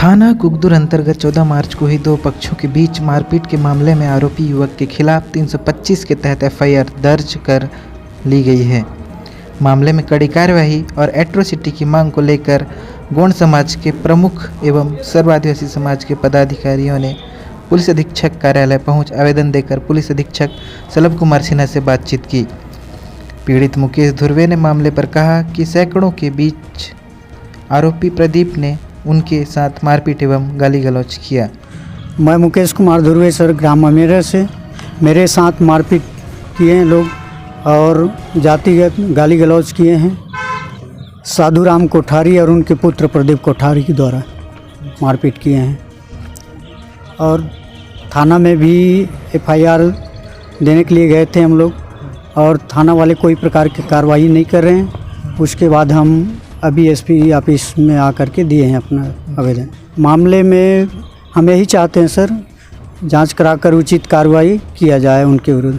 थाना कुकदुर अंतर्गत 14 मार्च को ही दो पक्षों के बीच मारपीट के मामले में आरोपी युवक के खिलाफ 325 के तहत एफआईआर दर्ज कर ली गई है। मामले में कड़ी कार्यवाही और एट्रोसिटी की मांग को लेकर गौंड समाज के प्रमुख एवं सर्व आदिवासी समाज के पदाधिकारियों ने पुलिस अधीक्षक कार्यालय पहुंच आवेदन देकर पुलिस अधीक्षक सलभ कुमार सिन्हा से बातचीत की। पीड़ित मुकेश धुर्वे ने मामले पर कहा कि सैकड़ों के बीच आरोपी प्रदीप ने उनके साथ मारपीट एवं गाली गलौज किया। मैं मुकेश कुमार धुर्वे सर ग्राम अमेरा से, मेरे साथ मारपीट किए हैं लोग और जातिगत गाली गलौज किए हैं। साधु राम कोठारी और उनके पुत्र प्रदीप कोठारी के द्वारा मारपीट किए हैं और थाना में भी एफआईआर देने के लिए गए थे हम लोग और थाना वाले कोई प्रकार की कार्रवाई नहीं कर रहे हैं। उसके बाद हम अभी एसपी ऑफिस में आकर के दिए हैं अपना आवेदन। मामले में हम यही चाहते हैं सर, जांच कराकर उचित कार्रवाई किया जाए उनके विरुद्ध।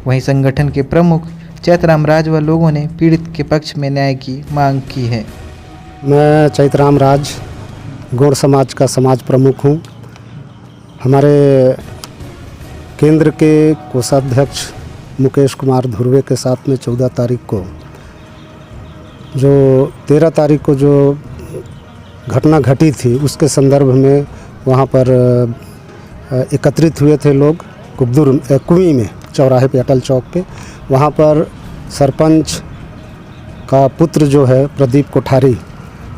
वहीं संगठन के प्रमुख चैतराम राज व लोगों ने पीड़ित के पक्ष में न्याय की मांग की है। मैं चैतराम राज गौड़ समाज का समाज प्रमुख हूँ। हमारे केंद्र के कोषाध्यक्ष मुकेश कुमार धुर्वे के साथ में 14 तारीख को जो 13 तारीख को जो घटना घटी थी उसके संदर्भ में वहाँ पर एकत्रित हुए थे लोग कुई में चौराहे पे अटल चौक पे। वहाँ पर सरपंच का पुत्र जो है प्रदीप कोठारी,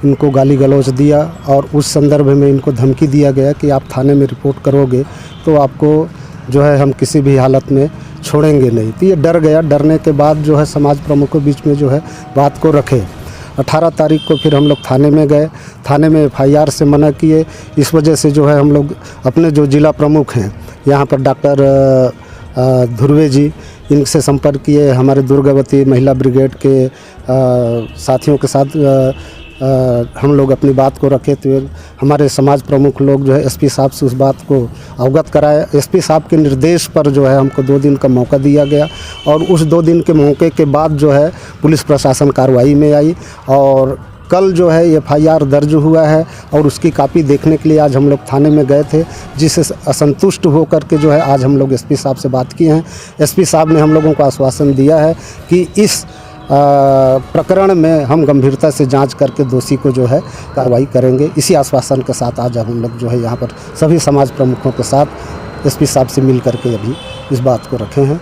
इनको गाली गलौज दिया और उस संदर्भ में इनको धमकी दिया गया कि आप थाने में रिपोर्ट करोगे तो आपको जो है हम किसी भी हालत में छोड़ेंगे नहीं। तो ये डर गया। डरने के बाद जो है समाज प्रमुखों बीच में जो है बात को रखे। 18 तारीख को फिर हम लोग थाने में गए। थाने में एफआईआर से मना किए। इस वजह से जो है हम लोग अपने जो जिला प्रमुख हैं यहाँ पर डॉक्टर धुर्वे जी, इनसे संपर्क किए। हमारे दुर्गावती महिला ब्रिगेड के साथियों के साथ हम लोग अपनी बात को रखे। तो हमारे समाज प्रमुख लोग जो है एसपी साहब से उस बात को अवगत कराया। एसपी साहब के निर्देश पर जो है हमको 2 दिन का मौका दिया गया और उस 2 दिन के मौके के बाद जो है पुलिस प्रशासन कार्रवाई में आई और कल जो है एफआईआर दर्ज हुआ है और उसकी कॉपी देखने के लिए आज हम लोग थाने में गए थे, जिससे असंतुष्ट होकर के जो है आज हम लोग एसपी साहब से बात किए हैं। एसपी साहब ने हम लोगों को आश्वासन दिया है कि इस प्रकरण में हम गंभीरता से जांच करके दोषी को जो है कार्रवाई करेंगे। इसी आश्वासन के साथ आज हम लोग जो है यहाँ पर सभी समाज प्रमुखों के साथ एसपी साहब से मिल करके अभी इस बात को रखे हैं।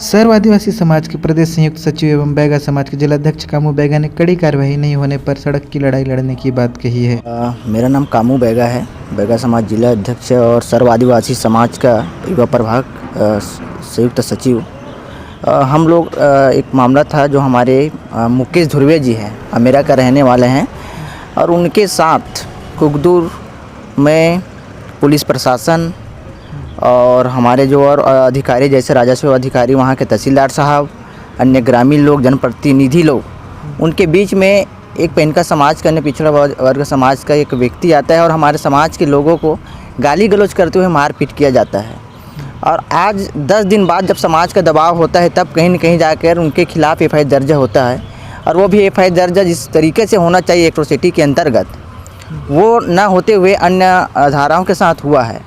सर्व आदिवासी समाज के प्रदेश संयुक्त सचिव एवं बैगा समाज के जिलाध्यक्ष कामू बैगा ने कड़ी कार्रवाई नहीं होने पर सड़क की लड़ाई लड़ने की बात कही है। मेरा नाम कामू बैगा है, बैगा समाज जिला अध्यक्ष और सर्व आदिवासी समाज का युवा प्रभाग संयुक्त सचिव। हम लोग एक मामला था जो हमारे मुकेश धुर्वे जी हैं, अमेरा का रहने वाले हैं और उनके साथ कुकदुर में पुलिस प्रशासन और हमारे जो और अधिकारी जैसे राजस्व अधिकारी, वहाँ के तहसीलदार साहब, अन्य ग्रामीण लोग, जनप्रतिनिधि लोग, उनके बीच में एक पेनका समाज का, अन्य पिछड़ा वर्ग समाज का एक व्यक्ति आता है और हमारे समाज के लोगों को गाली गलौज करते हुए मारपीट किया जाता है। और आज 10 दिन बाद जब समाज का दबाव होता है तब कहीं न कहीं जाकर उनके खिलाफ एफआईआर दर्ज होता है और वो भी एफआईआर दर्ज जिस तरीके से होना चाहिए एट्रोसिटी के अंतर्गत, वो न होते हुए अन्य धाराओं के साथ हुआ है।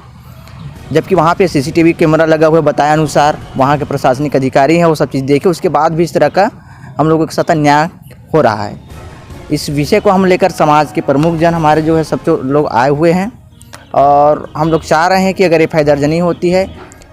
जबकि वहाँ पे सीसीटीवी कैमरा लगा हुआ, बताया अनुसार वहाँ के प्रशासनिक अधिकारी हैं, वो सब चीज़ देखे, उसके बाद भी इस तरह का हम लोगों के साथ अन्याय हो रहा है। इस विषय को हम लेकर समाज के प्रमुख जन हमारे जो है सब जो लोग आए हुए हैं और हम लोग चाह रहे हैं कि अगर एफआईआर दर्ज नहीं होती है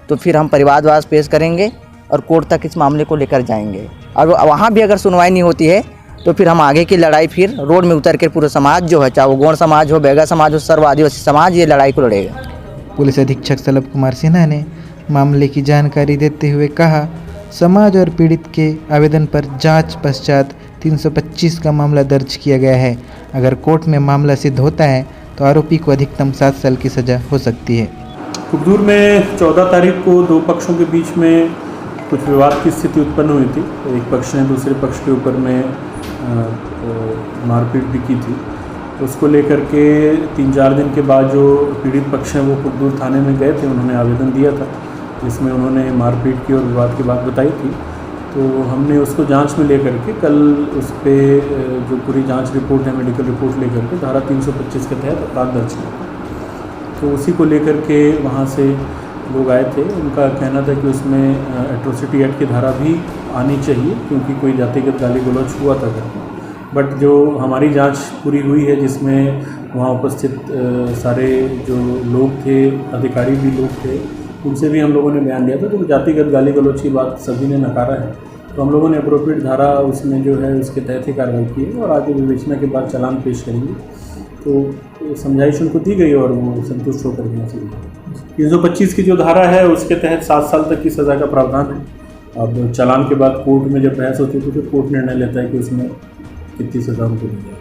तो फिर हम परिवारवाद पेश करेंगे और कोर्ट तक इस मामले को लेकर जाएंगे। और वहाँ भी अगर सुनवाई नहीं होती है तो फिर हम आगे की लड़ाई फिर रोड में उतर कर पूरा समाज जो है, चाहे वो गौड़ समाज हो, बैगा समाज हो, सर्व आदिवासी समाज, ये लड़ाई को लड़ेगा। पुलिस अधीक्षक सलभ कुमार सिन्हा ने मामले की जानकारी देते हुए कहा, समाज और पीड़ित के आवेदन पर जांच पश्चात 325 का मामला दर्ज किया गया है। अगर कोर्ट में मामला सिद्ध होता है तो आरोपी को अधिकतम 7 साल की सज़ा हो सकती है। कुकदुर में 14 तारीख को 2 पक्षों के बीच में कुछ विवाद की स्थिति उत्पन्न हुई थी। एक पक्ष ने दूसरे पक्ष के ऊपर में मारपीट भी की थी। उसको लेकर के 3-4 दिन के बाद जो पीड़ित पक्ष हैं वो कुकदुर थाने में गए थे, उन्होंने आवेदन दिया था जिसमें उन्होंने मारपीट की और विवाद की बात बताई थी। तो हमने उसको जांच में लेकर के कल उस पे जो पूरी जांच रिपोर्ट है, मेडिकल रिपोर्ट लेकर के धारा 325 के तहत अपराध दर्ज किया। तो उसी को लेकर के वहाँ से लोग आए थे। उनका कहना था कि उसमें एट्रोसिटी एक्ट की धारा भी आनी चाहिए क्योंकि कोई जातिगत गाली गलौज हुआ था करके। बट जो हमारी जांच पूरी हुई है, जिसमें वहाँ उपस्थित सारे जो लोग थे, अधिकारी भी लोग थे, उनसे भी हम लोगों ने बयान लिया था। तो जातिगत गाली गलौज की बात सभी ने नकारा है। तो हम लोगों ने अप्रोप्रिएट धारा उसमें जो है उसके तहत ही कार्रवाई की है और आगे विवेचना के बाद चालान पेश करेंगे। तो समझाइश उनको दी गई और वो संतुष्ट होकर के चली गई। 325 की जो धारा है उसके तहत 7 साल तक की सज़ा का प्रावधान है। अब चालान के बाद कोर्ट में जब बहस होती है तो फिर कोर्ट निर्णय लेता है कि उसमें कितनी सज़ा उनको दी जाए।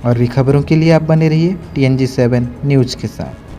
और भी खबरों के लिए आप बने रहिए TNG7 न्यूज़ के साथ।